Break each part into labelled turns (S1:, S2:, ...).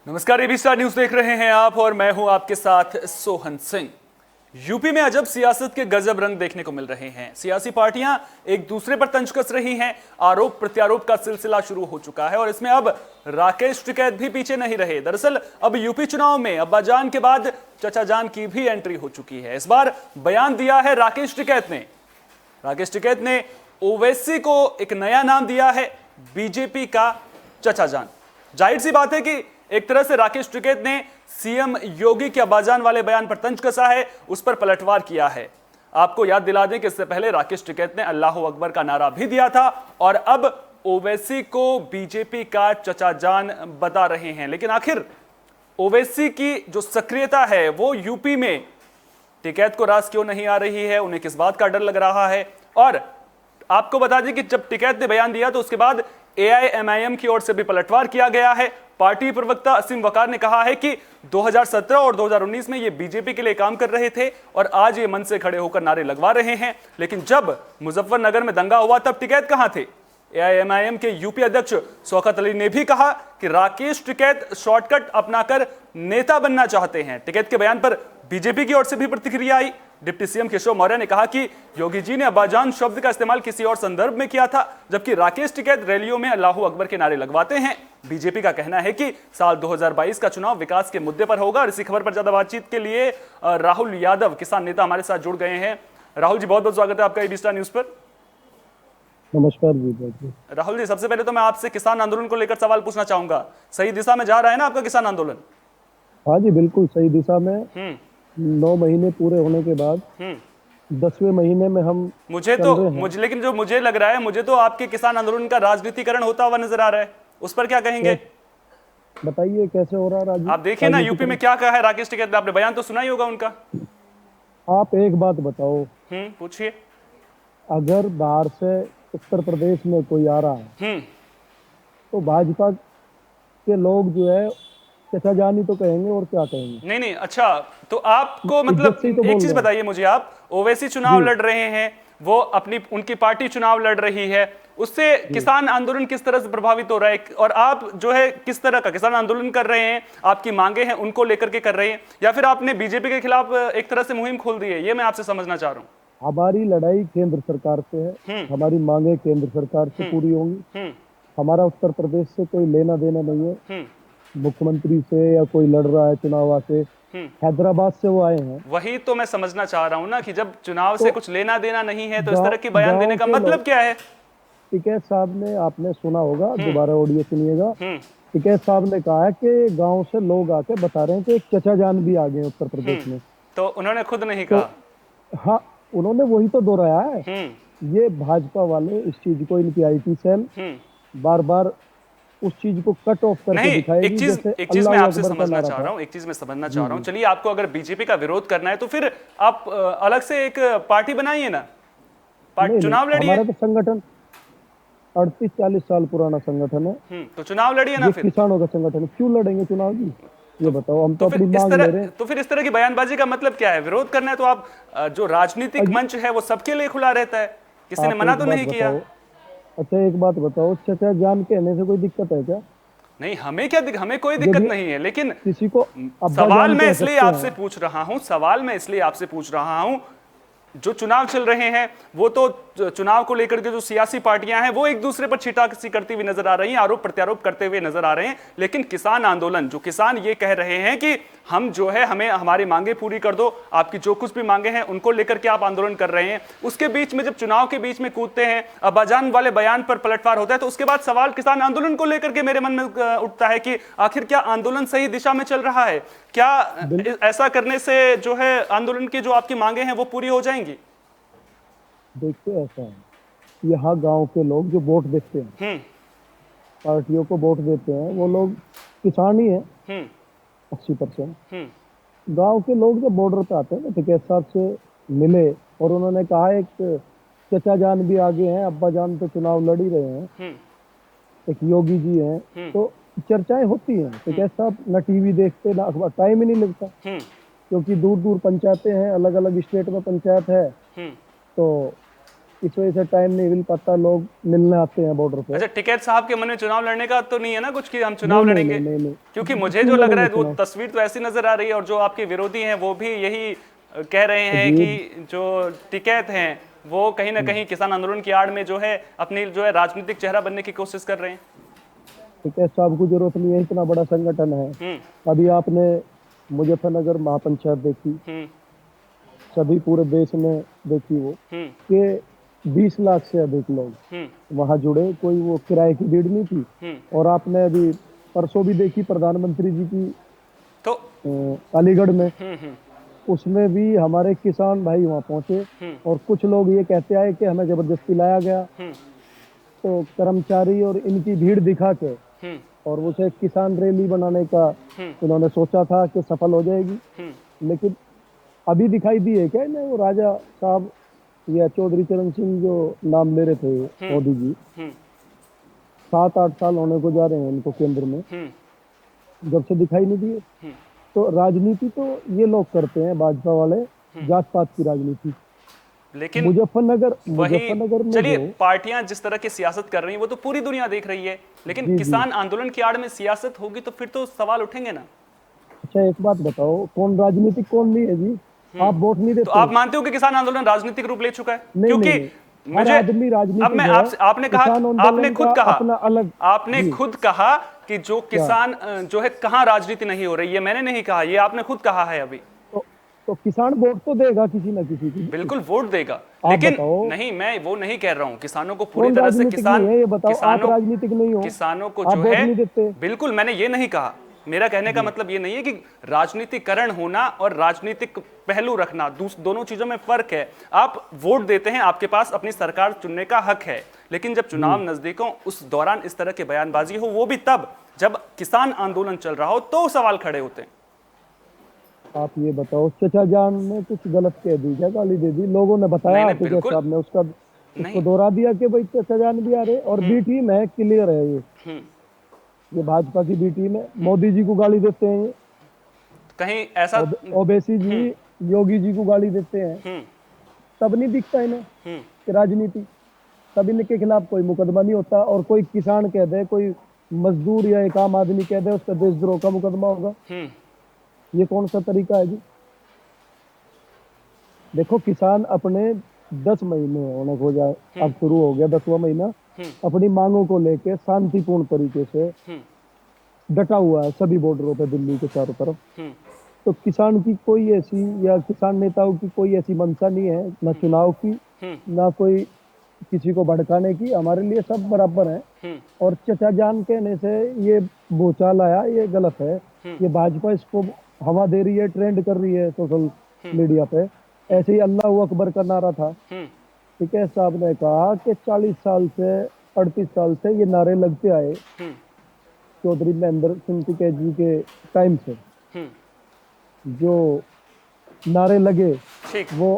S1: नमस्कार, AB star news देख रहे हैं आप और मैं हूं आपके साथ सोहन सिंह। यूपी में अजब सियासत के गजब रंग देखने को मिल रहे हैं। सियासी पार्टियां एक दूसरे पर तंज कस रही हैं। आरोप प्रत्यारोप का सिलसिला शुरू हो चुका है और इसमें अब राकेश टिकैत भी पीछे नहीं रहे। दरअसल अब यूपी चुनाव में अब्बाजान के बाद चचा जान की भी एंट्री हो चुकी है। इस बार बयान दिया है राकेश टिकैत ने। राकेश टिकैत ने ओवैसी को एक नया नाम दिया है, बीजेपी का चचा जान। जाहिर सी बात है कि एक तरह से राकेश टिकैत ने सीएम योगी के अब्बाजान वाले बयान पर तंज कसा है, उस पर पलटवार किया है। आपको याद दिला दें कि इससे पहले राकेश टिकैत ने अल्लाह अकबर का नारा भी दिया था और अब ओवैसी को बीजेपी का चचा जान बता रहे हैं। लेकिन आखिर ओवैसी की जो सक्रियता है वो यूपी में टिकैत को रास क्यों नहीं आ रही है, उन्हें किस बात का डर लग रहा है। और आपको बता दें कि जब टिकैत ने बयान दिया तो उसके बाद एआईएमआईएम की ओर से भी पलटवार किया गया है। पार्टी प्रवक्ता असीम वकार ने कहा है कि 2017 और 2019 में ये बीजेपी के लिए काम कर रहे थे और आज ये मन से खड़े होकर नारे लगवा रहे हैं। लेकिन जब मुजफ्फरनगर में दंगा हुआ तब टिकैत कहां थे? एआईएमआईएम के यूपी अध्यक्ष शौकत अली ने भी कहा कि राकेश टिकैत शॉर्टकट अपनाकर नेता बनना चाहते हैं। टिकैत के बयान पर बीजेपी की ओर से भी प्रतिक्रिया आई। डिप्टी सीएम केशव मौर्य ने कहा कि योगी जी ने अब्बाजान शब्द का इस्तेमाल किसी और संदर्भ में किया था, जबकि राकेश टिकैत रैलियों में अल्लाह अकबर के नारे लगवाते हैं। बीजेपी का कहना है कि साल 2022 का चुनाव विकास के मुद्दे पर होगा। और इसी खबर पर ज्यादा बातचीत के लिए राहुल यादव, किसान नेता, हमारे साथ जुड़ गए हैं। राहुल जी, बहुत बहुत स्वागत है आपका एबी स्टार न्यूज पर।
S2: नमस्कार जी।
S1: राहुल जी, सबसे पहले तो मैं आपसे किसान आंदोलन को लेकर सवाल पूछना चाहूंगा। सही दिशा में जा रहा है ना आपका किसान आंदोलन?
S2: हाँ जी, बिल्कुल सही दिशा में। 9 महीने पूरे होने के बाद 10वें महीने में हम
S1: लेकिन जो मुझे लग रहा है, मुझे तो आपके किसान आंदोलन का राजनीतिकरण होता हुआ नजर आ रहा है। उस पर क्या कहेंगे?
S2: बताइए कैसे हो रहा है राजनीति?
S1: आप देखिए ना यूपी में क्या कहा है राकेश टिकैत ने। आपने बयान तो सुना ही होगा उनका।
S2: आप एक बात बताओ,
S1: पूछिए।
S2: अगर बाहर से उत्तर प्रदेश में कोई आ रहा है तो भाजपा के लोग जो है चचा जानी तो कहेंगे और क्या कहेंगे?
S1: नहीं, अच्छा, तो आपको मतलब
S2: तो
S1: एक चीज बताइए मुझे, आप ओवैसी चुनाव लड़ रहे हैं, वो उनकी पार्टी चुनाव लड़ रही है, उससे किसान आंदोलन किस तरह से प्रभावित हो रहा है? और आप जो है किस तरह का किसान आंदोलन कर रहे हैं? आपकी मांगे हैं उनको लेकर के कर रहे हैं, या फिर आपने बीजेपी के खिलाफ एक तरह से मुहिम खोल दी है? ये मैं आपसे समझना चाह रहा हूँ।
S2: हमारी लड़ाई केंद्र सरकार से है, हमारी मांगे केंद्र सरकार से पूरी होंगी। हमारा उत्तर प्रदेश से कोई लेना देना नहीं है। मुख्यमंत्री से या कोई लड़ रहा है चुनाव से, हैदराबाद से वो आए हैं।
S1: वही तो मैं समझना चाह रहा हूँ ना कि जब चुनाव से कुछ लेना देना नहीं है तो इस तरह की बयान देने का मतलब क्या है?
S2: टिकैत साहब ने, आपने सुना होगा, दोबारा ऑडियो सुनिएगा। टिकैत साहब ने कहा है कि गांव से लोग आके बता रहे हैं कि एक चचा जान भी आ गए उत्तर प्रदेश में।
S1: तो उन्होंने खुद नहीं कहा?
S2: हाँ, उन्होंने वही तो दोहराया है। ये भाजपा वाले इस चीज को, इनकी आईटी सेल बार बार उस चीज को कट ऑफ करके दिखाएगी।
S1: एक चीज मैं आपसे समझना चाह रहा हूँ। चलिए, आपको अगर बीजेपी का विरोध करना है तो फिर आप अलग से एक पार्टी बनाइए ना, चुनाव लड़िए।
S2: हमारा तो संगठन 38-40 साल पुराना संगठन है,
S1: तो चुनाव लड़िए ना। फिर
S2: किसानों का संगठन, क्यों लड़ेंगे चुनाव जी? ये बताओ। हम तो अपनी मांग ले रहे हैं।
S1: तो फिर इस तरह की बयानबाजी का मतलब क्या है? विरोध करना है तो आप, जो राजनीतिक मंच है वो सबके लिए खुला रहता है, किसी ने मना तो नहीं किया।
S2: अच्छा, एक बात बताओ, चचा जान कहने से कोई दिक्कत है क्या?
S1: नहीं, हमें कोई दिक्कत नहीं है, लेकिन
S2: किसी को
S1: सवाल मैं इसलिए आपसे पूछ रहा हूं, जो चुनाव चल रहे हैं वो तो चुनाव को लेकर के जो सियासी पार्टियां हैं वो एक दूसरे पर छींटाकसी करती हुई नजर आ रही हैं, आरोप प्रत्यारोप करते हुए नजर आ रहे हैं। लेकिन किसान आंदोलन, जो किसान ये कह रहे हैं कि हम जो है, हमें हमारी मांगे पूरी कर दो, आपकी जो कुछ भी मांगे हैं उनको लेकर के आप आंदोलन कर रहे हैं, उसके बीच में जब चुनाव के बीच में कूदते हैं, अब्बाजान वाले बयान पर पलटवार होता है, तो उसके बाद सवाल किसान आंदोलन को लेकर के मेरे मन में उठता है कि आखिर क्या आंदोलन सही दिशा में चल रहा है? क्या ऐसा करने से जो है आंदोलन की जो आपकी मांगे हैं वो पूरी हो जाएंगी?
S2: देखिए, ऐसा है, यहाँ गांव के लोग जो वोट देते हैं, पार्टियों को वोट देते हैं, वो लोग किसान ही हैं 80%। गांव के लोग जब बॉर्डर पे आते हैं तो टिकैत साहब से मिले और उन्होंने कहा एक चचा जान भी आगे हैं, अब्बा जान तो चुनाव लड़ ही रहे हैं, एक योगी जी हैं, तो चर्चाएं होती हैं। टिकैत साहब ना टीवी देखते, ना अखबार, टाइम ही नहीं लगता, क्योंकि दूर दूर पंचायतें हैं, अलग अलग स्टेट में पंचायत है। तो इस वजह से टाइम नहीं मिल पाता, लोग मिलने आते हैं बॉर्डर पे।
S1: अच्छा, टिकैत साहब के मन में चुनाव लड़ने का तो नहीं है ना कुछ कि हम चुनाव
S2: नहीं
S1: लड़ेंगे?
S2: नहीं नहीं नहीं,
S1: क्योंकि मुझे
S2: क्यों
S1: जो लग रहा
S2: लड़ेंगे
S1: है वो
S2: चुनाव?
S1: तस्वीर तो ऐसी नजर आ रही है, और जो आपके विरोधी हैं वो भी यही कह रहे हैं
S2: जी।
S1: कि जो टिकैत हैं वो कहीं ना कहीं किसान आंदोलन की आड़ में जो है अपनी जो है राजनीतिक चेहरा बनने की कोशिश कर रहे हैं।
S2: ठीक है, साहब को जरूरत नहीं है, इतना बड़ा संगठन है।
S1: हम्म
S2: अभी आपने मुजफ्फरनगर महापंचायत देखी,
S1: हम्म
S2: सभी पूरे देश में देखी वो,
S1: हम्म
S2: कि 20 लाख से अधिक लोग
S1: हम्म
S2: वहां जुड़े, कोई वो किराए की भीड़ नहीं थी।
S1: हम्म
S2: और आपने अभी परसों भी देखी प्रधानमंत्री जी की
S1: तो
S2: अलीगढ़ में,
S1: हम्म
S2: उसमें भी हमारे किसान भाई वहां पहुंचे।
S1: हम्म
S2: और कुछ लोग ये कहते आए कि हमें जबरदस्ती लाया गया,
S1: हम्म
S2: तो कर्मचारी और इनकी भीड़ दिखा के
S1: हम्म
S2: और उसे किसान रैली बनाने का इन्होंने सोचा था कि सफल हो जाएगी। लेकिन अभी दिखाई दी है क्या इन्हें, वो राजा साहब या चौधरी चरण सिंह जो नाम ले रहे थे मोदी जी,
S1: हम्म
S2: 7-8 साल होने को जा रहे हैं इनको केंद्र में,
S1: हम्म
S2: जब से दिखाई नहीं दिए। तो राजनीति तो ये लोग करते हैं, भाजपा वाले, जात पात की राजनीति।
S1: लेकिन
S2: मुजफ्फरनगर
S1: वही,
S2: मुजफ्फरनगर में
S1: चलिए
S2: जो,
S1: पार्टियां जिस तरह की सियासत कर रही हैं वो तो पूरी दुनिया देख रही है, लेकिन
S2: जी जी,
S1: किसान आंदोलन की आड़ में सियासत होगी तो फिर तो सवाल उठेंगे ना।
S2: अच्छा एक बात बताओ, कौन राजनीतिक कौन नहीं है जी? आप वोट नहीं
S1: तो
S2: देते?
S1: आप मानते हो कि किसान आंदोलन राजनीतिक रूप ले चुका है?
S2: नहीं नहीं
S1: क्योंकि
S2: नहीं, हर
S1: मुझे
S2: आदमी
S1: अब मैं
S2: राजनीतिक है।
S1: आपसे, आपने कहा,
S2: किसान
S1: आपने
S2: आंदोलन
S1: खुद
S2: का
S1: कहा,
S2: अपना अलग,
S1: आपने
S2: जी
S1: खुद कहा कि जो
S2: क्या?
S1: किसान जो है कहां राजनीति नहीं हो रही है, मैंने नहीं कहा, ये आपने खुद कहा है अभी।
S2: तो, तो किसान वोट तो देगा किसी ना किसी की।
S1: बिल्कुल वोट देगा,
S2: आप
S1: लेकिन
S2: बताओ,
S1: नहीं, मैं वो नहीं कह रहा हूं किसानों को पूरी
S2: कौन
S1: तरह से,
S2: राजनीतिक नहीं है ये बताओ? आप
S1: किसानों
S2: राजनीतिक नहीं हो,
S1: किसानों को
S2: आप
S1: जो
S2: वोट
S1: है,
S2: नहीं देते।
S1: बिल्कुल मैंने ये नहीं कहा, मेरा कहने का मतलब ये नहीं है कि राजनीतिकरण होना और राजनीतिक पहलू रखना दोनों चीजों में फर्क है। आप वोट देते हैं, आपके पास अपनी सरकार चुनने का हक है, लेकिन जब चुनाव नजदीक हो उस दौरान इस तरह की बयानबाजी हो, वो भी तब जब किसान आंदोलन चल रहा हो, तो सवाल खड़े होते हैं।
S2: आप ये बताओ, चचा जान ने कुछ गलत कह दी क्या, गाली दे दी? लोगों ने
S1: नहीं
S2: बताया
S1: नहीं,
S2: टिकैत
S1: बिल्कुल
S2: साहब ने उसका, उसको
S1: नहीं।
S2: दोहरा दिया कि भाई चचा जान भी आ रहे, और बी टीम है, क्लियर है
S1: हम्म
S2: ये भाजपा की बी टीम है। मोदी जी को गाली देते हैं ये,
S1: कहीं ऐसा
S2: ओवैसी जी योगी जी को गाली देते हैं,
S1: हम्म
S2: तब नहीं दिखता इन्हें
S1: हम्म
S2: कि राजनीति, तब इनके खिलाफ कोई मुकदमा नहीं होता। और कोई किसान कह दे, कोई मजदूर या एक आम आदमी कह दे, उस पर देशद्रोह का मुकदमा होगा।
S1: हम्म
S2: ये कौन सा तरीका है जी? देखो, किसान अपने 10 महीने होने को जाए, अब शुरू हो गया 10वां महीना, अपनी मांगों को लेके शांतिपूर्ण तरीके से डटा हुआ है सभी बॉर्डरों पे, दिल्ली के चारों तरफ।
S1: हम्म
S2: तो किसान की कोई ऐसी, या किसान नेताओं की कोई ऐसी मंशा नहीं है, ना चुनाव की, ना कोई किसी को भड़काने की। हमारे लिए सब बराबर हैं। और चचा जान कहने से ये भूचाल आया, ये गलत है। ये भाजपा इसको हवा दे रही है, ट्रेंड कर रही है सोशल मीडिया पे। ऐसे ही अल्लाह अकबर का नारा था, ठीक है, साहब ने कहा कि 40 साल से 38 साल से ये नारे लगते आए, चौधरी महेंद्र सिंह टिकैत जी के टाइम से जो नारे लगे,
S1: ठीक।
S2: वो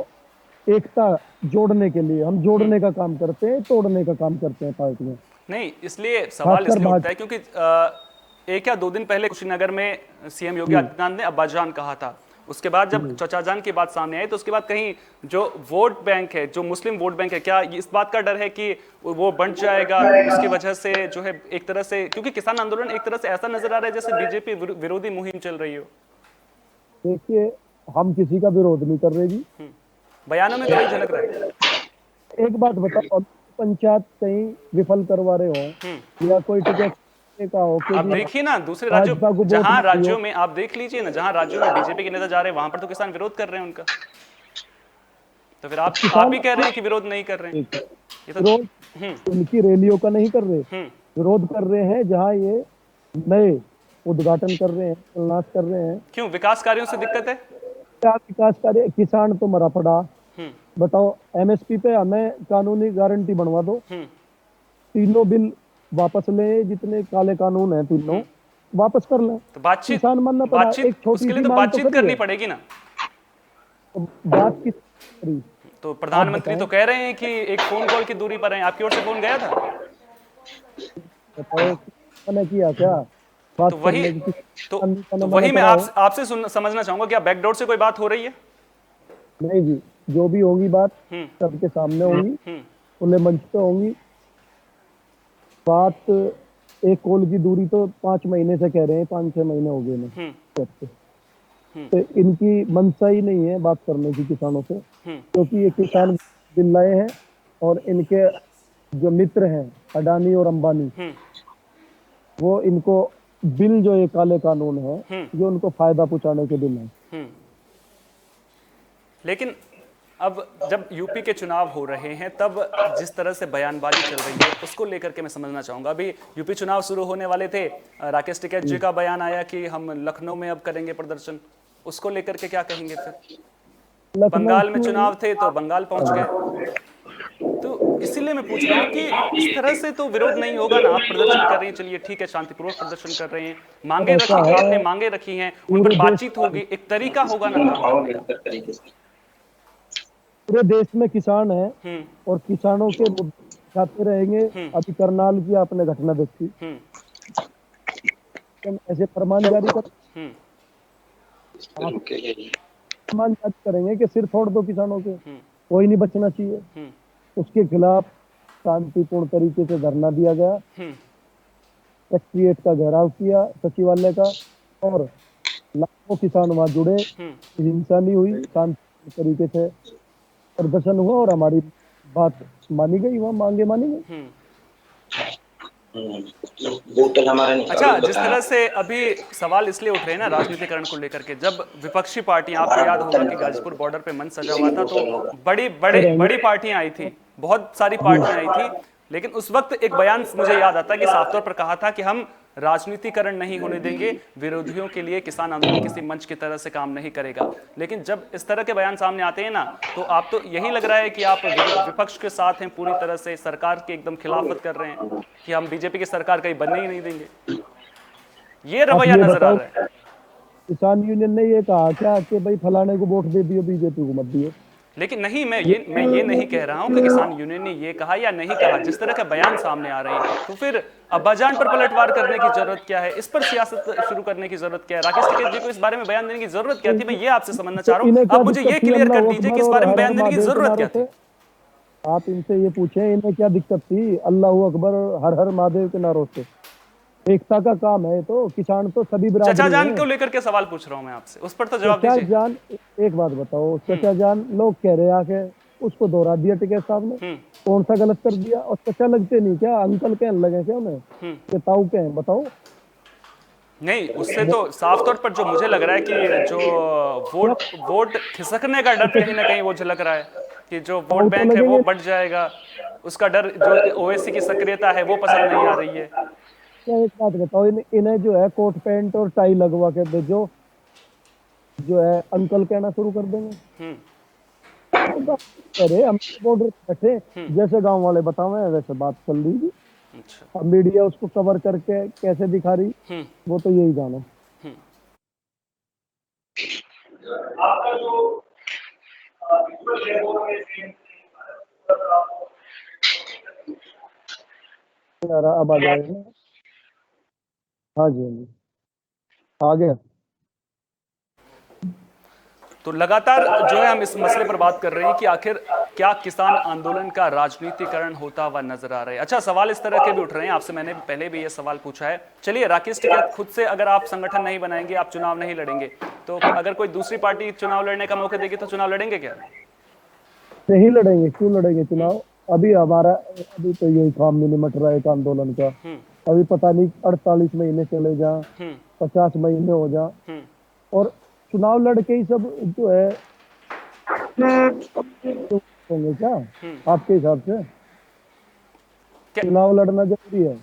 S2: एकता जोड़ने के लिए, हम जोड़ने का काम करते हैं, तोड़ने का काम करते हैं पार्टियां।
S1: नहीं, इसलिए सवाल
S2: खासकर
S1: इसलिए उठता है क्योंकि 1 या 2 दिन पहले कुशीनगर में सीएम योगी आदित्यनाथ ने अब्बाजान कहा था। उसके बाद जब चचाजान की बात सामने आई तो उसके बाद कहीं जो वोट बैंक है, जो मुस्लिम वोट बैंक है, क्या इस बात का डर है कि वो बंट जाएगा उसकी वजह से जो है एक तरह से, क्योंकि किसान आंदोलन एक तरह से ऐसा नजर आ रहा है जैसे बीजेपी विरोधी मुहिम चल रही हो।
S2: देखिए, हम किसी का विरोध नहीं कर रहे जी,
S1: बयानों में तो वही झलक रहा है।
S2: एक बात बताओ, अब पंचायत कहीं विफल करवा रहे हो या कोई टिकट का हो कि
S1: आप
S2: जी
S1: देखिए ना दूसरे
S2: भाजपा को
S1: राज्यों,
S2: वोट
S1: जहां
S2: मत दियो।
S1: राज्यों में आप देख लीजिए ना, जहां राज्यों में बीजेपी के नेता जा रहे हैं वहां पर तो किसान विरोध कर रहे हैं उनका। तो फिर आप ही कह रहे हैं कि विरोध नहीं कर रहे हैं। ये तो
S2: विरोध उनकी रैलियों का नहीं कर रहे, विरोध कर रहे हैं जहां ये नए उद्घाटन कर रहे हैं, शिलान्यास कर रहे हैं।
S1: क्यों, विकास कार्यों से दिक्कत है?
S2: क्या विकास कार्य? किसान तो मरा पड़ा। बताओ, एमएसपी पे हमें कानूनी गारंटी बनवा दो, तीनों बिल वापस ले, जितने काले कानून हैं तीनों वापस कर लें।
S1: तो बातचीत,
S2: किसान मरना पड़ा, एक छोटी
S1: उसके लिए
S2: सी
S1: तो
S2: मांग
S1: बातचीत करनी पड़ेगी ना।
S2: तो बात किस करी?
S1: तो प्रधानमंत्री तो कह रहे हैं कि एक फोन कॉल की दूरी पर हैं, आपकी ओर से फोन गया था?
S2: बताओ, मैंने किया क्या बात
S1: तो वही,
S2: करने की?
S1: तो वही मैं आपसे समझना चाहूंगा, क्या बैकडोर से कोई बात हो रही है?
S2: नहीं जी, जो भी होगी बात सबके सामने होगी, खुले मंच पे होंगी। बात एक कॉल की दूरी तो 5 महीने से कह रहे हैं, 5-6 महीने हो गए ना। तो इनकी मंशा ही नहीं है बात करने की किसानों से, क्योंकि ये किसान बिल लाए हैं और इनके जो मित्र हैं अडानी और अंबानी, वो इनको बिल जो ये काले कानून है, ये उनको फायदा पहुंचाने के बिल है।
S1: लेकिन अब जब यूपी के चुनाव हो रहे हैं तब जिस तरह से बयानबाजी चल रही है उसको लेकर के मैं समझना चाहूंगा। अभी यूपी चुनाव शुरू होने वाले थे, राकेश टिकैत जी का बयान आया कि हम लखनऊ में अब करेंगे प्रदर्शन, उसको लेकर के क्या कहेंगे? फिर बंगाल में चुनाव थे तो बंगाल पहुंच गए। तो इसीलिए मैं पूछ रहा हूँ कि इस तरह से तो विरोध नहीं होगा ना। आप प्रदर्शन कर रहे हैं, चलिए ठीक है, शांतिपूर्वक प्रदर्शन कर रहे हैं, मांगे रखी, आपने मांगे रखी हैं, उन पर बातचीत होगी, एक तरीका होगा ना काम करने का।
S2: पूरे देश में किसान है और किसानों के मुद्दे उठाते रहेंगे। अभी करनाल की आपने घटना देखी, हम ऐसे फरमान जारी करेंगे कि सिर फोड़ दो किसानों के, कोई नहीं बचना चाहिए। उसके खिलाफ शांतिपूर्ण तरीके से धरना दिया गया, सेक्रेटेरिएट का घेराव किया, सचिवालय का, और लाखों किसान वहां जुड़े। हिंसा नहीं हुई, शांतिपूर्ण तरीके से प्रदर्शन हुआ और हमारी बात मानी गई, वहां मांगे मानी गई।
S1: अच्छा, जिस तरह से अभी सवाल इसलिए उठ रहे हैं ना राजनीतिकरण को लेकर के, जब विपक्षी पार्टियां, आपको याद होगा कि गाजीपुर बॉर्डर पे मंच सजा हुआ था तो बड़ी पार्टियां आई थी, बहुत सारी पार्टियां आई थी, लेकिन उस वक्त एक बयान मुझे याद आता है कि साफ तौर पर कहा था कि हम राजनीतिकरण नहीं होने देंगे, विरोधियों के लिए किसान आंदोलन किसी मंच की तरह से काम नहीं करेगा। लेकिन जब इस तरह के बयान सामने आते हैं ना, तो आप तो यही लग रहा है कि आप विपक्ष के साथ हैं, पूरी तरह से सरकार के एकदम खिलाफत कर रहे हैं कि हम बीजेपी की सरकार कहीं बनने ही नहीं देंगे। ये रवैया नजर आ रहा है।
S2: किसान यूनियन ने ये कहा क्या कि भाई फलाने को वोट दे दियो, बीजेपी को मत दियो?
S1: लेकिन नहीं, मैं ये नहीं कह रहा हूं कि किसान यूनियन ने ये कहा या नहीं कहा। जिस तरह का बयान सामने आ रहे हैं तो फिर अब्बाजान पर पलटवार करने की जरूरत क्या है? इस पर सियासत शुरू करने की जरूरत क्या है? राकेश टिकैत जी को इस बारे में बयान देने की जरूरत क्या थी? मैं ये आपसे समझना चाह रहा हूं, आप मुझे ये क्लियर कर दीजिए कि इस बारे में बयान देने की जरूरत क्या थी?
S2: आप इनसे ये पूछे इन्हें क्या दिक्कत थी अल्लाह अकबर हर हर महादेव के नारों से? एकता का काम है, तो किसान तो सभी
S1: चचा
S2: बराबर
S1: जान
S2: हैं।
S1: को लेकर के सवाल पूछ रहा हूं मैं आपसे, उस पर तो जवाब
S2: चचा
S1: दीजिए।
S2: जान, एक बात बताओ, चचा जान लोग कह रहे हैं आके, उसको दोहरा दिया टिकैत साहब ने, कौन सा गलत कर दिया? और चचा लगते नहीं क्या? अंकल कहने लगे क्या उन्हें कि ताऊ के हैं? बताओ।
S1: नहीं, उससे तो साफ तौर पर जो मुझे लग रहा है कि जो वोट खिसकने का डर कहीं ना कहीं वो झलक रहा है कि जो वोट बैंक है वो बढ़ जाएगा, उसका डर, जो ओवैसी की सक्रियता है वो पसंद नहीं आ रही है।
S2: क्या एक बात बताओ, इन्हें जो है कोट पैंट और टाई लगवा के भेजो, जो है अंकल कहना शुरू कर देंगे। अरे हम बॉर्डर बैठे, जैसे गांव वाले बतावे वैसे बात चल रही थी।
S1: अच्छा।
S2: अब मीडिया उसको कवर करके कैसे दिखा रही, वो तो यही जाने।
S3: आपका जो
S2: अब आ जाएगा। हाँ जी, हाँ जी, आ गया।
S1: तो लगातार जो है हम इस मसले पर बात कर रहे हैं कि आखिर क्या किसान आंदोलन का राजनीतिकरण होता हुआ नजर आ रहा है। अच्छा, सवाल इस तरह के भी उठ रहे हैं, आपसे मैंने पहले भी ये सवाल पूछा है। चलिए, राकेश टिकैत खुद से अगर आप संगठन नहीं बनाएंगे, आप चुनाव नहीं लड़ेंगे, तो अगर कोई दूसरी पार्टी चुनाव लड़ने का मौका देगी तो चुनाव लड़ेंगे क्या?
S2: नहीं लड़ेंगे, क्यों लड़ेंगे चुनाव? अभी तो यही काम नहीं निमट रहा है एक आंदोलन का। अभी पता नहीं 48 महीने चले जा, 50 महीने हो जा, और चुनाव लड़के ही सब जो है होंगे क्या आपके हिसाब से? चुनाव लड़ना जरूरी है?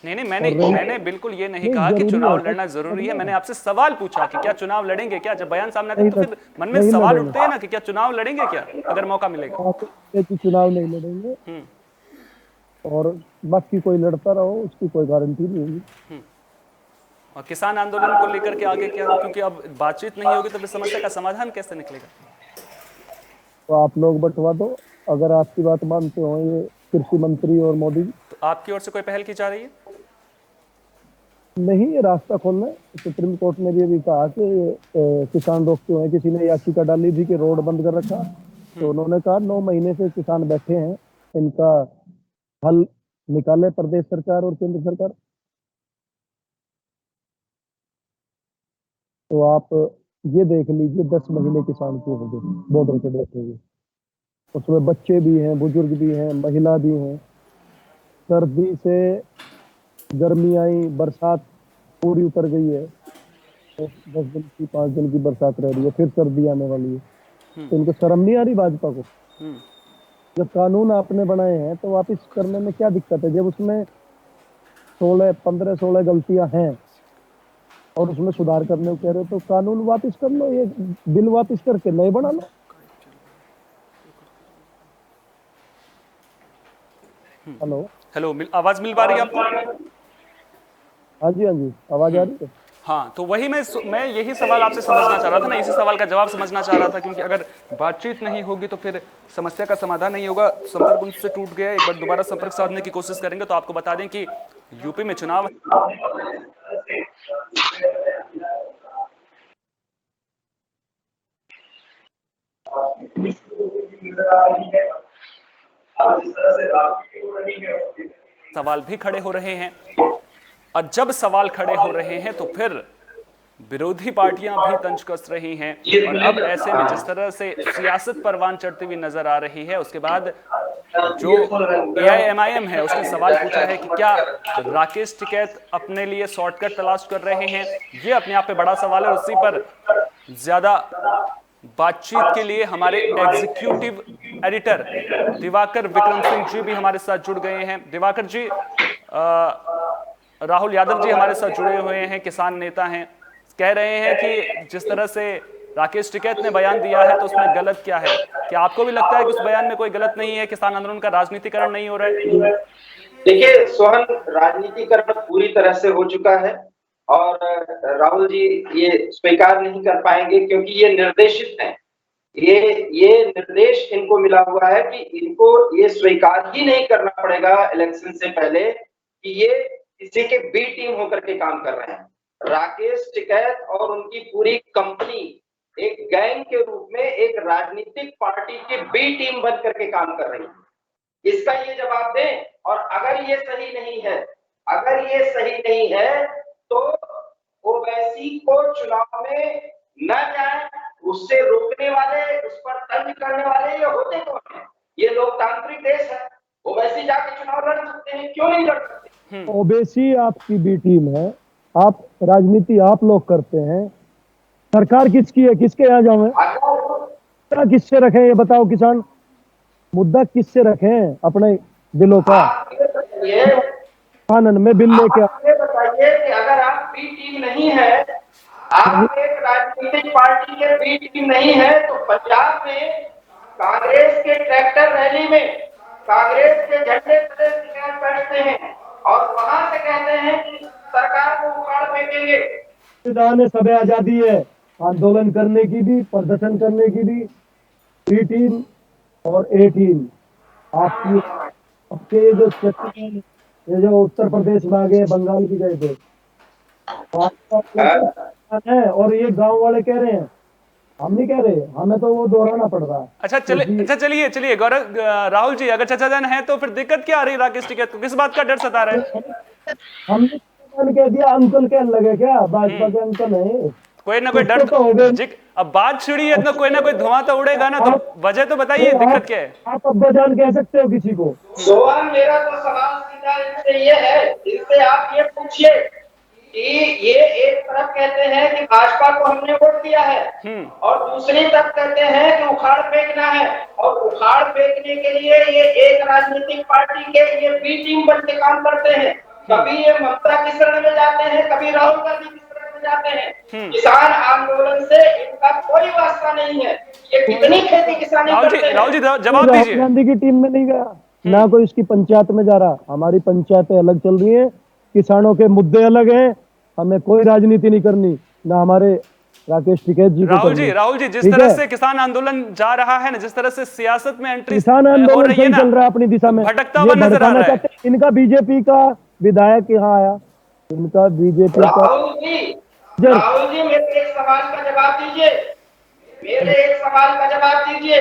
S1: नहीं, मैंने बिल्कुल ये नहीं कहा कि चुनाव लड़ना जरूरी है। मैंने आपसे सवाल पूछा कि क्या चुनाव लड़ेंगे क्या? जब बयान सामने आता है तो फिर मन में सवाल उठते हैं ना कि क्या चुनाव लड़ेंगे क्या अगर मौका मिलेगा?
S2: चुनाव नहीं लड़ेंगे, और बाकी कोई लड़ता रहो, उसकी कोई गारंटी नहीं होगी।
S1: और किसान आंदोलन को लेकर के आगे क्या? क्योंकि अब बातचीत नहीं होगी तो फिर समस्या का समाधान कैसे निकलेगा?
S2: तो आप लोग बंटवा दो, अगर आपकी बात मानते हो ये कृषि मंत्री और मोदी।
S1: तो आपकी ओर से कोई पहल की जा रही है?
S2: नहीं, ये रास्ता खोलना है। सुप्रीम कोर्ट ने भी अभी कहा कि किसान रोकते हुए किसी ने याचिका डाली थी कि रोड बंद कर रखा, तो उन्होंने कहा 9 महीने से किसान बैठे हैं, इनका हल निकाले प्रदेश सरकार और केंद्र सरकार। तो आप ये देख लीजिए 10 महीने किसान की हो गए बॉर्डर पे बैठे हुए, उसमें बच्चे भी हैं, बुजुर्ग भी हैं, महिला भी हैं। सर्दी से गर्मी आई, बरसात पूरी उतर गई है, 10 दिन की 5 दिन की बरसात रह रही है, फिर सर्दी आने वाली है। तो इनको शर्म नहीं आ रही भाजपा को? जब कानून आपने बनाए हैं तो वापस करने में क्या दिक्कत है? जब उसमें 15-16 गलतियां हैं और उसमें सुधार करने को कह रहे हो तो कानून वापस कर लो, ये बिल वापस करके नए बना लो। हेलो
S1: हेलो, आवाज मिल पा रही है आपको?
S2: हाँ जी, हाँ जी, आवाज आ रही है।
S1: हाँ, तो वही मैं यही सवाल आपसे समझना चाह रहा था ना, इसी सवाल का जवाब समझना चाह रहा था, क्योंकि अगर बातचीत नहीं होगी तो फिर समस्या का समाधान नहीं होगा। संपर्क उनसे टूट गया, एक बार दोबारा संपर्क साधने की कोशिश करेंगे। तो आपको बता दें कि यूपी में चुनाव सवाल भी खड़े हो रहे हैं, और जब सवाल खड़े हो रहे हैं तो फिर विरोधी पार्टियां भी तंज कस रही हैं। और अब ऐसे में जिस तरह से सियासत परवान चढ़ती हुई नजर आ रही है, उसके बाद जो AIMIM है उसने सवाल पूछा है कि क्या राकेश टिकैत अपने लिए शॉर्टकट तलाश कर रहे हैं। ये अपने आप पे बड़ा सवाल है, और उसी पर ज्यादा बातचीत के लिए हमारे एग्जीक्यूटिव एडिटर दिवाकर विक्रम सिंह जी भी हमारे साथ जुड़ गए हैं। दिवाकर जी, राहुल यादव जी हमारे साथ जुड़े हुए हैं, किसान नेता हैं, कह रहे हैं कि जिस तरह से राकेश टिकैत ने बयान दिया है तो उसमें गलत क्या है? क्या आपको भी लगता है कि उस बयान में कोई गलत नहीं है, किसान आंदोलन का राजनीतिकरण नहीं हो रहा है?
S4: देखिए सोहन, राजनीतिकरण पूरी तरह से हो चुका है और राहुल जी ये स्वीकार नहीं कर पाएंगे, क्योंकि ये निर्देशित है। ये निर्देश इनको मिला हुआ है कि इनको ये स्वीकार ही नहीं करना पड़ेगा इलेक्शन से पहले कि ये किसी के बी टीम होकर के काम कर रहे हैं। राकेश टिकैत और उनकी पूरी कंपनी एक गैंग के रूप में एक राजनीतिक पार्टी की बी टीम बन करके काम कर रही है। इसका ये जवाब दें। और अगर ये सही नहीं है तो ओवैसी को चुनाव में न जाए, उससे रोकने वाले, उस पर तंज करने वाले ये होते कौन है? ये लोकतांत्रिक देश है, ओवैसी जाके चुनाव लड़ सकते हैं, क्यों नहीं लड़ सकते?
S2: ओवैसी आपकी बी टीम है, आप राजनीति आप लोग करते हैं, सरकार किसकी है? किसके यहाँ जाओ? किससे रखें ये बताओ? किसान मुद्दा किससे रखें? अपने बिलों का कानून में बिल लेके
S4: बताइए कि अगर आप बी टीम नहीं है, आप एक राजनीतिक पार्टी के बी टीम नहीं है, तो पंजाब में कांग्रेस के ट्रैक्टर रैली में कांग्रेस के झंडे तले शिकायत बैठते हैं और वहां से कहते हैं कि सरकार को उखाड़ फेंकेंगे।
S2: संविधान सब आजादी है आंदोलन करने की भी, प्रदर्शन करने की भी। बी टीम और ए टीम आपकी, आपके जो छत्तीसगढ़, ये जो उत्तर प्रदेश में आ गए, बंगाल की गए थे है, और ये गांव वाले कह रहे हैं, हम नहीं कह रहे, हमें तो वो दोहराना पड़ रहा है।
S1: अच्छा चलिए गौरव, राहुल जी, अगर चाचा जान है तो फिर दिक्कत क्या आ रही है? राकेश टिकैत को किस बात का डर सता रहा है?
S2: हमने कह दिया अंकल कहने लगे क्या? भाजपा के अंकल है,
S1: कोई ना कोई डर तो अब बात छिड़ी है तो कोई ना कोई धुआं तो उड़ेगा ना। तो वजह तो बताइए, दिक्कत क्या है?
S2: आप अब्बा जान कह सकते हो किसी को?
S4: सोहन, मेरा तो सवाल सीधा इनसे ये है, इनसे आप ये पूछिए कि ये एक तरफ कहते हैं कि भाजपा को हमने वोट दिया है और दूसरी तरफ कहते हैं कि उखाड़ फेंकना है, और उखाड़ फेंकने के लिए ये एक राजनीतिक पार्टी के ये बी टीम बन के काम करते हैं। कभी ये ममता की शरण में जाते हैं, कभी राहुल गांधी की शरण में जाते हैं। किसान आंदोलन से इनका कोई वास्ता नहीं है। ये कितनी खेती किसानी करते हैं?
S1: राहुल जी जवाब दीजिए।
S2: गांधी की टीम में नहीं गया, ना कोई इसकी पंचायत में जा रहा। हमारी पंचायतें अलग चल रही है, किसानों के मुद्दे अलग हैं, हमें कोई राजनीति नहीं करनी, ना हमारे राकेश टिकैत जी को।
S1: राहुल जी जिस तरह से किसान आंदोलन जा रहा है ना, जिस तरह से सियासत में एंट्री
S2: किसान आंदोलन सही चल रहा है अपनी दिशा में,
S1: भटकता हुआ नजर आ रहा है।
S2: इनका बीजेपी का विधायक यहाँ आया, इनका बीजेपी का।
S4: राहुल जी मेरे एक सवाल का जवाब दीजिए,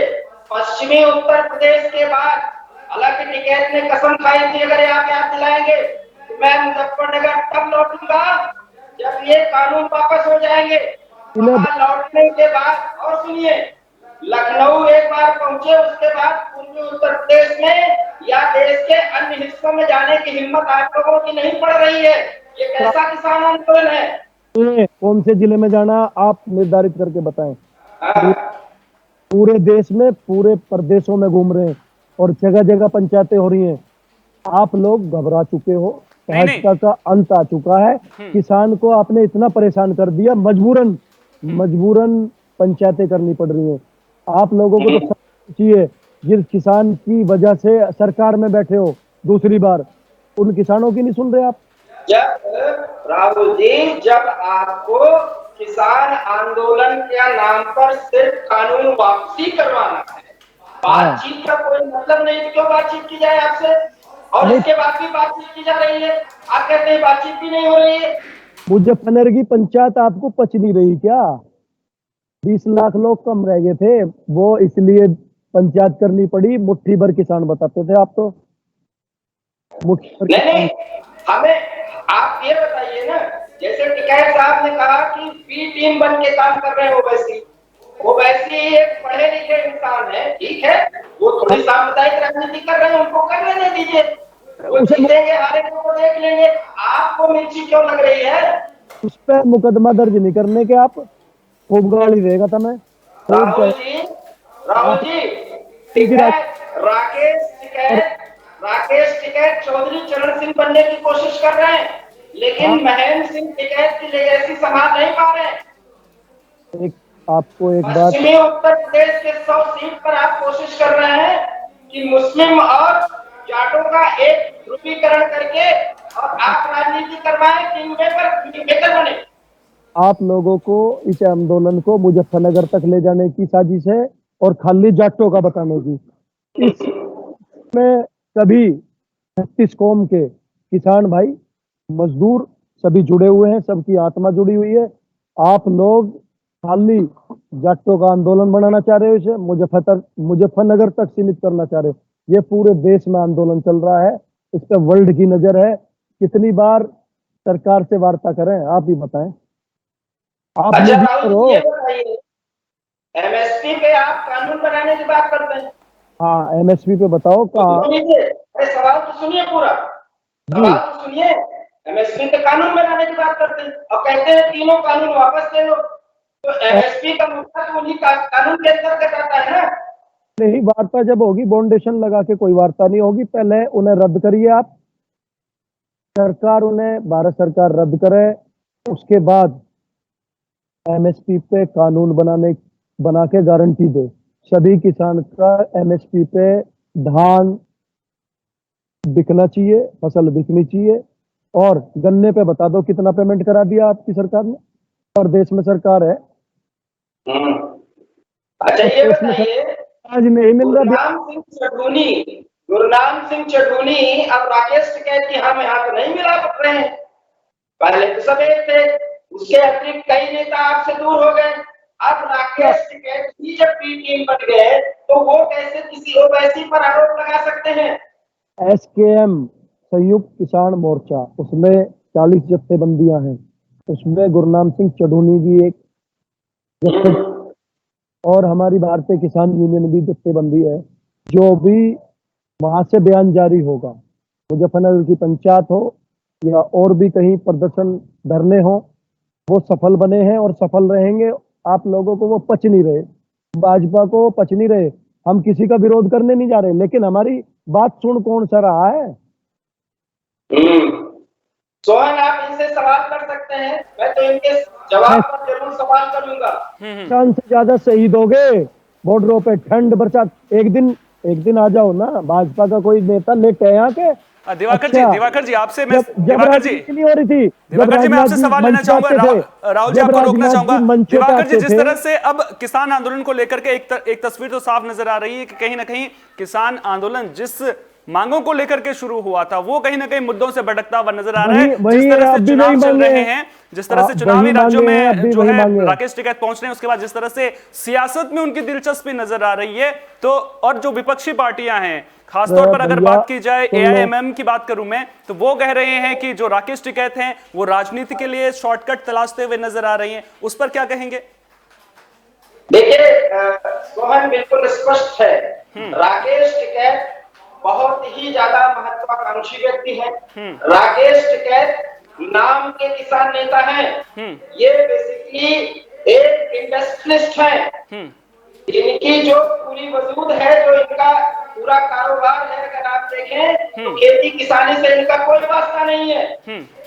S4: पश्चिमी उत्तर प्रदेश के बाद हालांकि टिकैत ने कसम खाई थी अगर आप याद दिलाएंगे तो मैं मुजफ्फरनगर तब लौटूंगा जब ये कानून वापस हो जाएंगे। वहां लौटने के बाद और सुनिए, लखनऊ एक बार पहुंचे, उसके बाद पूर्वी उत्तर प्रदेश में या देश के अन्य हिस्सों में जाने की हिम्मत आप लोगों की नहीं पड़ रही है। ये कैसा किसान आंदोलन है?
S2: कौन से जिले में जाना आप निर्धारित करके बताएं।
S4: हाँ।
S2: पूरे देश में, पूरे प्रदेशों में घूम रहे हैं और जगह जगह पंचायतें हो रही हैं। आप लोग घबरा चुके हो, भाजपा का अंत आ चुका है। किसान को आपने इतना परेशान कर दिया, मजबूरन पंचायतें करनी पड़ रही हैं। आप लोगों को तो चाहिए, जिस किसान की वजह से सरकार में बैठे हो दूसरी बार, उन किसानों की नहीं सुन रहे आप।
S4: जब राहुल जी, जब आपको किसान आंदोलन के नाम पर सिर्फ कानून वापसी करवाना है, बातचीत का कोई मतलब नहीं, क्यों बातचीत की जाए आपसे? और इसके बाद भी बातचीत की जा रही है, आप कहते हैं बातचीत भी नहीं हो रही है।
S2: मुजफ्फरनगर की पंचायत आपको पच नहीं रही क्या? 20 लाख लोग कम रह गए थे, वो इसलिए पंचायत करनी पड़ी। मुट्ठी भर किसान बताते थे आप तो।
S4: नहीं, हमें आप ये बताइए ना, जैसे टिकैत साहब ने कहा कि बी टीम बन के काम कर रहे हैं ओवैसी एक पढ़े लिखे इंसान है, ठीक है, वो थोड़ी सांप्रदायिक राजनीति कर रहे हैं, उनको कर लेने दीजिए, वो जीतेंगे हारेंगे वो देख लेंगे। आपको मिर्ची क्यों लग रही है?
S2: उस पर मुकदमा दर्ज नहीं करने के आप खूब गाली देगा था मैं।
S4: राहुल जी, राकेश टिकैत चौधरी चरण सिंह बनने की कोशिश कर रहे हैं, लेकिन महेंद्र सिंह टिकैत की लेगेसी संभाल नहीं पा रहे हैं।
S2: आपको एक बात,
S4: पश्चिमी उत्तर प्रदेश के 100 सीट पर आप कोशिश कर रहे हैं कि मुस्लिम और जाटों का एक ध्रुवीकरण करके और आप राजनीति करवाएं, किंग मेकर बने।
S2: आप लोगों को इस आंदोलन को मुजफ्फरनगर तक ले जाने की साजिश है और खाली जाटों का बताने की। इसमें सभी 36 कौम के किसान भाई, मजदूर सभी जुड़े हुए हैं, सबकी आत्मा जुड़ी हुई है। आप लोग खाली जाटों का आंदोलन बनाना चाह रहे हो, इसे मुजफ्फरनगर तक सीमित करना चाह रहे हो। ये पूरे देश में आंदोलन चल रहा है, इस पर वर्ल्ड की नजर है। कितनी बार सरकार से वार्ता करें, आप ही बताएं। आप
S4: अच्छा, ये बताइए, एमएसपी पे आप कानून बनाने की बात करते हैं।
S2: हाँ, एमएसपी पे बताओ।
S4: सवाल तो सुनिए, पूरा सवाल तो सुनिए। एमएसपी पे कानून बनाने की बात करते हैं और कहते हैं तीनों कानून वापस ले लो, तो एमएसपी का मुद्दा तो उन्हीं कानून के अंतर्गत आता है ना।
S2: नहीं, वार्ता जब होगी बाउंडेशन लगा के कोई वार्ता नहीं होगी। पहले उन्हें रद्द करिए आप, सरकार उन्हें, भारत सरकार रद्द करे, उसके बाद एमएसपी पे कानून बना के गारंटी दे। सभी किसान का एमएसपी पे धान बिकना चाहिए, फसल बिकनी चाहिए। और गन्ने पे बता दो कितना पेमेंट करा दिया आपकी सरकार ने, और देश में सरकार है।
S4: अच्छा, ये बताइए,
S2: आज नहीं मिल रहा।
S4: गुरनाम सिंह चढ़ूनी अब राकेश टिकैत की हाथ में हाथ नहीं मिला पड़ रहे हैं। पहले तो सब एक थे, उसके अतिरिक्त कई नेता आपसे दूर हो गए। अब राकेश टिकैत ही जब बी टीम बन गए तो वो कैसे किसी ओवैसी पर आरोप लगा सकते हैं?
S2: एसकेएम संयुक्त किसान मोर्चा, उसमें 40 जत्थेबंदियां हैं, उसमें गुरनाम सिंह चढ़ूनी भी एक और हमारी भारतीय किसान यूनियन भी जत्थेबंदी है। जो भी वहां से बयान जारी होगा, मुजफ्फरनगर की पंचायत हो या और भी कहीं प्रदर्शन धरने हो, वो सफल बने हैं और सफल रहेंगे। आप लोगों को वो पच नहीं रहे, भाजपा को वो पच नहीं रहे। हम किसी का विरोध करने नहीं जा रहे, लेकिन हमारी बात सुन कौन सा रहा है।
S4: सोहन, आप इनसे सवाल कर सकते हैं, मैं तो इनके जवाब पर जरूर सवाल करूंगा।
S2: से ज्यादा शहीद हो गए बॉर्डरों पे, ठंड बरसात। एक दिन आ जाओ ना, भाजपा का कोई नेता लेके आए यहाँ के।
S1: दिवाकर जी आपसे मैं,
S2: दिवाकर जी नहीं हो रही थी,
S1: दिवाकर जी मैं आपसे सवाल लेना चाहूंगा, राहुल जी आपको रोकना चाहूंगा। दिवाकर जी, जिस तरह से अब किसान आंदोलन को लेकर के एक तस्वीर तो साफ नजर आ रही है कि कहीं ना कहीं किसान आंदोलन जिस मांगों को लेकर के शुरू हुआ था, वो कहीं ना कहीं मुद्दों से भटकता हुआ नजर आ रहा है।
S2: वही
S1: जिस तरह
S2: आप
S1: से
S2: भी
S1: चुनाव
S2: वही
S1: चल
S2: मांगे
S1: रहे
S2: हैं।
S1: हैं, जिस तरह से
S2: आप
S1: चुनावी
S2: वही
S1: राज्यों
S2: मांगे हैं, आप
S1: में
S2: भी
S1: जो
S2: वही
S1: है
S2: मांगे हैं।
S1: राकेश टिकैत पहुंच रहे हैं, उसके बाद जिस तरह से सियासत में उनकी दिलचस्पी नजर आ रही है, तो और जो विपक्षी पार्टियां हैं, खासतौर पर अगर
S2: भैया,
S1: बात की जाए
S2: सुन लो।
S1: AIMM की बात करूं मैं, तो वो कह रहे हैं कि जो राकेश टिकैत हैं वो राजनीति के लिए शॉर्टकट तलाशते हुए नजर आ रही हैं। उस पर क्या कहेंगे?
S4: देखिए सोहन बिल्कुल स्पष्ट है, राकेश टिकैत बहुत ही ज्यादा महत्वाकांक्षी व्यक्ति हैं। राकेश टिकैत नाम के किसान नेता हैं। ये बेसिकली एक इंडस्ट्रियलिस्ट हैं। इनकी जो पूरी वजूद है, जो इनका पूरा कारोबार है, अगर आप देखें तो खेती किसानी से इनका कोई वास्ता नहीं है।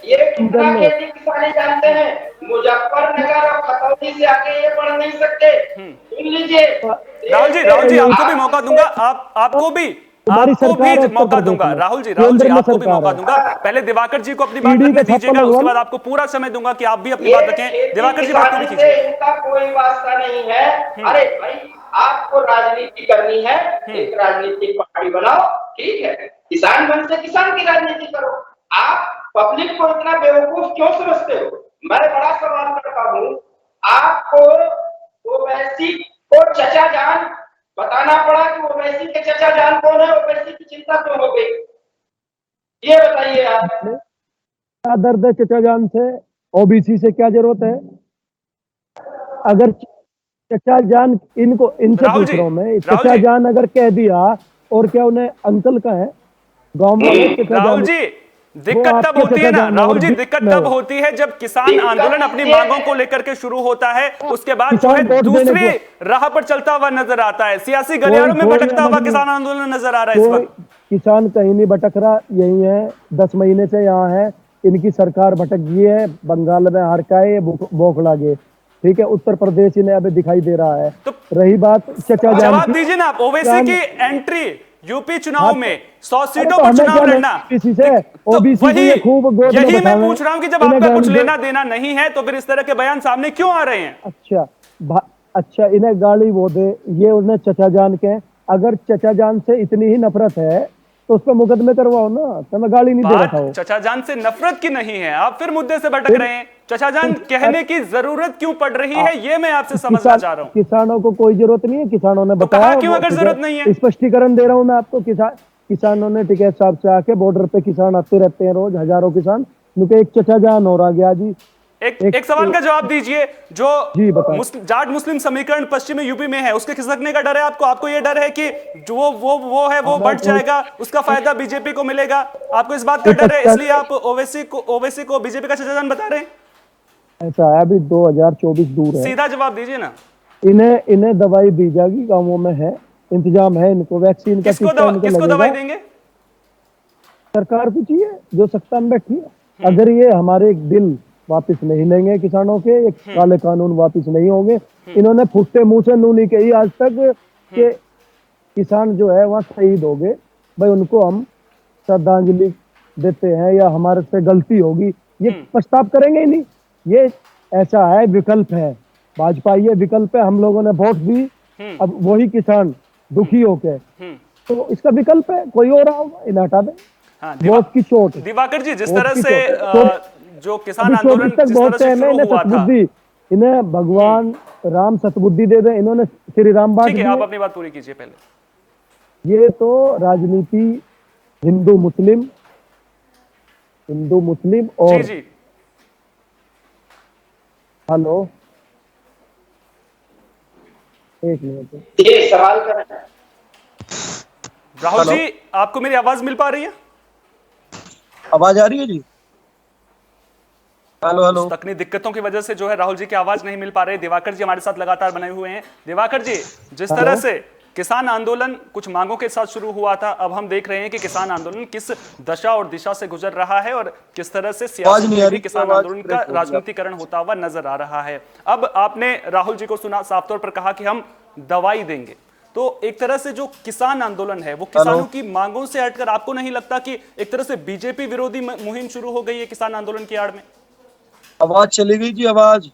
S4: ये कितना खेती किसानी जानते हैं, मुजफ्फरनगर और खतौनी से आगे ये बढ़ नहीं सकते। सुन लीजिए
S1: राहुल जी आपको भी मौका दूंगा, आपको भी मौका दूंगा। राहुल जी आपको भी मौका दूंगा। पहले दिवाकर जी को अपनी बात रखने दीजिएगा, उसके बाद आपको पूरा समय दूंगा कि आप भी अपनी बात रखें। दिवाकर जी बात पूरी कीजिए।
S4: इनका कोई वास्ता नहीं है। अरे भाई, आपको राजनीति करनी है, एक राजनीतिक पार्टी बनाओ, ठीक है, किसान मन से किसान की राजनीति करो। आप पब्लिक को इतना बेवकूफ क्यों समझते हो? मैं बड़ा सवाल करता हूँ, आपको ओवैसी को चचा जान बताना पड़ा कि ओवैसी के चचा जान कौन है, ओवैसी की चिंता क्यों हो गई, ये बताइए आप।
S2: क्या दर्द है चचा जान से? ओबीसी से क्या जरूरत है? अगर चचा जान इनसे पूछ रहा हूं मैं, चचा जान अगर कह दिया और क्या उन्हें अंकल का है गांव में?
S1: राहुल जी दिक्कत तब होती है ना, राहुल जी दिक्कत तब होती है जब किसान आंदोलन अपनी मांगों को लेकर के शुरू होता है, उसके बाद जो है दूसरी राह पर चलता हुआ नजर आता है, सियासी गलियारों में भटकता हुआ किसान आंदोलन नजर आ रहा है इस वक्त।
S2: किसान कहीं नहीं भटक रहा, यही है, 10 महीने से यहाँ है। इनकी सरकार भटक गई है, बंगाल में हरकाए बौखला गए, ठीक है, उत्तर प्रदेश इन्हें अभी दिखाई दे रहा है।
S1: तो
S2: रही बात चचा जान,
S1: जवाब दीजिए ना आप, ओवैसी की एंट्री यूपी चुनाव में 100 सीटों पर चुनाव लड़ना, तो वही यही मैं पूछ रहा हूं कि जब आपका कुछ लेना देना नहीं है तो फिर इस तरह के बयान सामने क्यों आ रहे हैं?
S2: अच्छा इन्हें गाली वो दे, ये उन्हें चचा जान के, अगर चचा जान से इतनी ही नफरत है तो उस पर मुकदमे करवाओ ना, तो मैं गाली नहीं दे रहा हूं।
S1: चचा जान से नफरत की नहीं है, आप फिर मुद्दे से भटक रहे हैं। चचा जान कहने की जरूरत क्यों पड़ रही है, ये मैं आपसे समझना चाह रहा हूं।
S2: किसानों को कोई जरूरत नहीं है, किसानों ने बताया
S1: क्यों अगर जरूरत नहीं है?
S2: स्पष्टीकरण दे रहा हूं मैं आपको। किसानों ने टिकैत साहब से आके बॉर्डर पे किसान आते रहते हैं रोज, हजारों किसान, क्योंकि एक चचा जान हो रहा गया जी।
S1: एक सवाल का जवाब दीजिए, जो जाट मुस्लिम समीकरण पश्चिमी यूपी में है, उसके खिसकने का डर है आपको? आपको ये डर है कि जो वो है वो बढ़ जाएगा, उसका फायदा बीजेपी को मिलेगा? आपको इस बात का डर है, इसलिए आप ओवैसी को बीजेपी का चचा जान बता रहे हैं?
S2: ऐसा है, अभी 2024 दूर है।
S1: सीधा जवाब दीजिए ना।
S2: इन्हें दवाई दी जाएगी, गांवों में है, इंतजाम है, इनको वैक्सीन का।
S1: किसको दवाई देंगे?
S2: सरकार को चाहिए जो सत्ता में बैठी है। अगर ये हमारे एक दिल वापस नहीं लेंगे किसानों के, एक काले कानून वापस नहीं होंगे, इन्होंने फुट्टे मुंह से नू नहीं कही आज तक कि किसान जो है वहाँ शहीद हो गए, भाई उनको हम श्रद्धांजलि देते हैं या हमारे से गलती होगी, ये प्रस्ताव करेंगे ही नहीं। ये ऐसा है, विकल्प है, भाजपा ये विकल्प है, हम लोगों ने वोट दी, अब वही किसान दुखी होके, तो इसका विकल्प है, कोई और होगा, इन्हें हटा दें। वोट की चोट।
S1: दिवाकर जी, जिस तरह से जो किसान आंदोलन जिस तरह से शुरू हुआ था,
S2: इन्हें भगवान राम सतबुद्धि दे दे, इन्होंने श्री राम बात।
S1: ठीक है, आप अपनी बात पूरी कीजिए पहले।
S2: ये तो राजनीति हिंदू मुस्लिम और
S1: जी
S2: हेलो एक मिनट,
S4: ये सवाल करना है।
S1: राहुल जी, आपको मेरी आवाज मिल पा रही है?
S2: आवाज आ रही है जी? हेलो।
S1: तकनीकी दिक्कतों की वजह से जो है राहुल जी की आवाज नहीं मिल पा रही। दिवाकर जी हमारे साथ लगातार बने हुए हैं। दिवाकर जी, जिस तरह से किसान आंदोलन कुछ मांगों के साथ शुरू हुआ था, अब हम देख रहे हैं कि किसान आंदोलन किस दशा और दिशा से गुजर रहा है और किस तरह से सियासत में भी किसान आंदोलन का राजनीतिकरण होता हुआ नजर आ रहा है। अब आपने राहुल जी को सुना, साफ तौर पर कहा कि हम दवाई देंगे, तो एक तरह से जो किसान आंदोलन है वो किसानों की मांगों से हटकर, आपको नहीं लगता कि एक तरह से बीजेपी विरोधी मुहिम शुरू हो गई है किसान आंदोलन की आड़ में?
S2: आवाज चली गई जी, आवाज।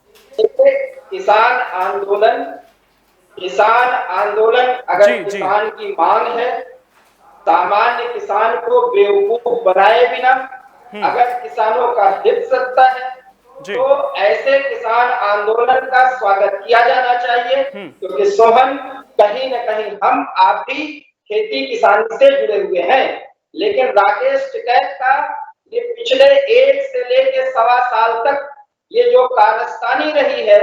S4: किसान आंदोलन अगर किसान की मांग है सामान्य किसान को बेवकूफ बनाए बिना अगर किसानों का हित सत्ता है तो ऐसे किसान आंदोलन का स्वागत किया जाना चाहिए, क्योंकि सोहन कहीं न कहीं हम आप भी खेती किसानी से जुड़े हुए हैं। लेकिन राकेश टिकैत का ये पिछले 1 से लेकर 1.25 साल तक ये जो कारस्तानी रही है,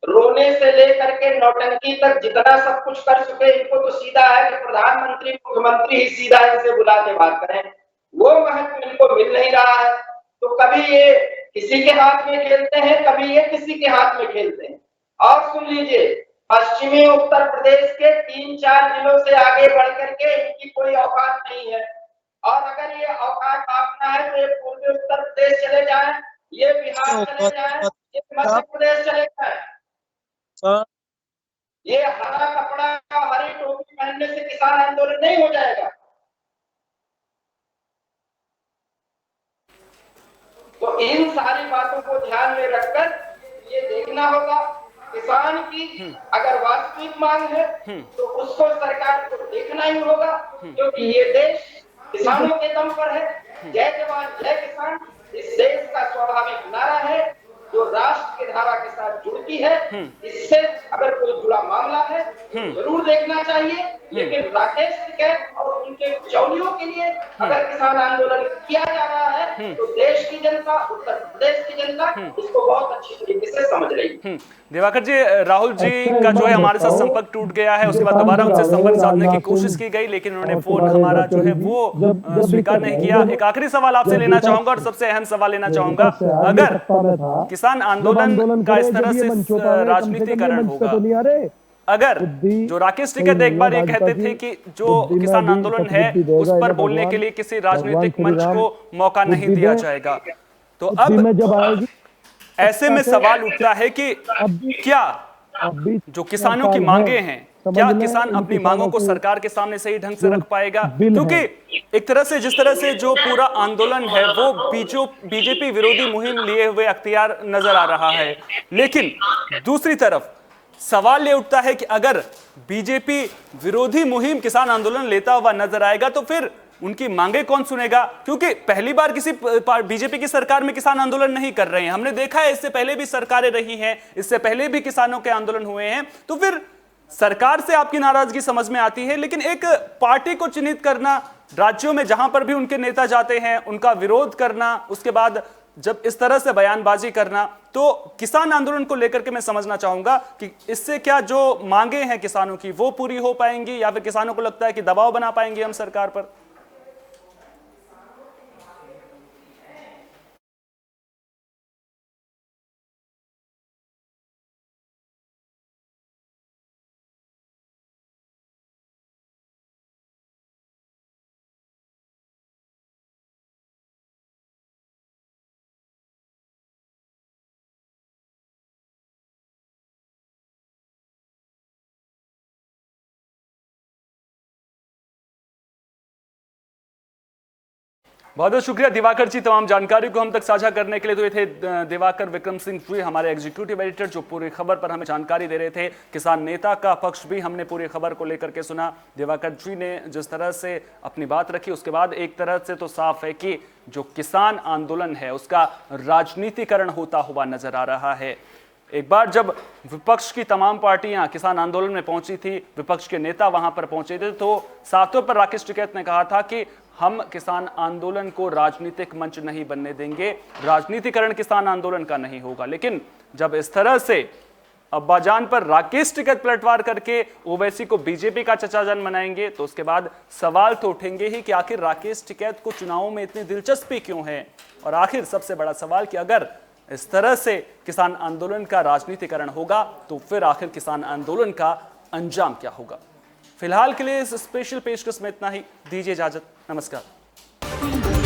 S4: रोने से लेकर के नौटंकी तक जितना सब कुछ कर चुके, इनको तो सीधा है कि प्रधानमंत्री मुख्यमंत्री ही सीधा इनसे बुला के बात करें, वो महत्व इनको मिल नहीं रहा है। तो कभी ये किसी के हाथ में खेलते हैं, कभी ये किसी के हाथ में खेलते हैं। और सुन लीजिए, पश्चिमी उत्तर प्रदेश के 3-4 जिलों से आगे बढ़ करके इनकी कोई औकात नहीं है। और अगर ये औकात मापना है तो ये पूर्वी उत्तर प्रदेश चले जाएं, ये बिहार चले जाएं, ये मध्य प्रदेश चले जाएं। ये हरा कपड़ा हरी टोपी पहनने से किसान आंदोलन नहीं हो जाएगा। तो इन सारी बातों को ध्यान में रखकर ये देखना होगा, किसान की अगर वास्तविक मांग है तो उसको सरकार को देखना ही होगा, क्योंकि ये देश किसानों के दम पर है। जय जवान जय किसान इस देश का स्वाभाविक नारा है, जो राष्ट्र की धारा के साथ जुड़ती है। इससे अगर कोई जुड़ा मामला है तो जरूर देखना चाहिए, लेकिन राकेश टिकैत और उनके चौलियों के लिए अगर किसान आंदोलन किया जा रहा है तो देश की जनता, उत्तर प्रदेश की जनता इसको बहुत अच्छी तरीके से समझ रही है।
S1: दिवाकर जी, राहुल जी का जो है हमारे साथ संपर्क टूट गया है, उसके बाद दोबारा उनसे संपर्क साधने की कोशिश की गई, लेकिन उन्होंने फोन हमारा जो है वो स्वीकार नहीं किया। एक आखिरी सवाल आपसे लेना चाहूंगा और सबसे अहम सवाल लेना चाहूंगा, अगर किसान आंदोलन का इस तरह से राजनीतिकरण होगा, अगर जो राकेश टिकैत एक बार ये कहते थे कि जो किसान आंदोलन है उस पर बोलने के लिए किसी राजनीतिक मंच को मौका नहीं दिया जाएगा, तो अब ऐसे में सवाल उठता है कि क्या जो किसानों की मांगे हैं, क्या किसान अपनी मांगों को सरकार के सामने सही ढंग से रख पाएगा? क्योंकि एक तरह से जिस तरह से जो पूरा आंदोलन है वो बीजेपी विरोधी मुहिम लिए हुए अख्तियार नजर आ रहा है, लेकिन दूसरी तरफ सवाल ये उठता है कि अगर बीजेपी विरोधी मुहिम किसान आंदोलन लेता हुआ नजर आएगा तो फिर उनकी मांगे कौन सुनेगा? क्योंकि पहली बार किसी बीजेपी की सरकार में किसान आंदोलन नहीं कर रहे हैं, हमने देखा है इससे पहले भी सरकारें रही हैं, इससे पहले भी किसानों के आंदोलन हुए हैं। तो फिर सरकार से आपकी नाराजगी समझ में आती है, लेकिन एक पार्टी को चिन्हित करना, राज्यों में जहां पर भी उनके नेता जाते हैं उनका विरोध करना, उसके बाद जब इस तरह से बयानबाजी करना, तो किसान आंदोलन को लेकर के मैं समझना चाहूंगा कि इससे क्या जो मांगे हैं किसानों की वो पूरी हो पाएंगी, या फिर किसानों को लगता है कि दबाव बना पाएंगे हम सरकार पर? बहुत बहुत शुक्रिया दिवाकर जी, तमाम जानकारी को हम तक साझा करने के लिए। तो ये थे दिवाकर विक्रम सिंह जी, हमारे एग्जीक्यूटिव एडिटर, जो पूरी खबर पर हमें जानकारी दे रहे थे। किसान नेता का पक्ष भी हमने पूरी खबर को लेकर के सुना। दिवाकर जी ने जिस तरह से अपनी बात रखी, उसके बाद एक तरह से तो साफ है कि जो किसान आंदोलन है उसका राजनीतिकरण होता हुआ नजर आ रहा है। एक बार जब विपक्ष की तमाम पार्टियां किसान आंदोलन में पहुंची थी, विपक्ष के नेता वहां पर पहुंचे थे, तो साफ तौर पर राकेश टिकैत ने कहा था कि हम किसान आंदोलन को राजनीतिक मंच नहीं बनने देंगे, राजनीतिकरण किसान आंदोलन का नहीं होगा। लेकिन जब इस तरह से अब्बाजान पर राकेश टिकैत पलटवार करके ओवैसी को बीजेपी का चचा जान बनाएंगे, तो उसके बाद सवाल तो उठेंगे ही कि आखिर राकेश टिकैत को चुनावों में इतनी दिलचस्पी क्यों है। और आखिर सबसे बड़ा सवाल कि अगर इस तरह से किसान आंदोलन का राजनीतिकरण होगा तो फिर आखिर किसान आंदोलन का अंजाम क्या होगा। फिलहाल के लिए इस स्पेशल पेशकश में इतना ही, दीजिए इजाजत, नमस्कार।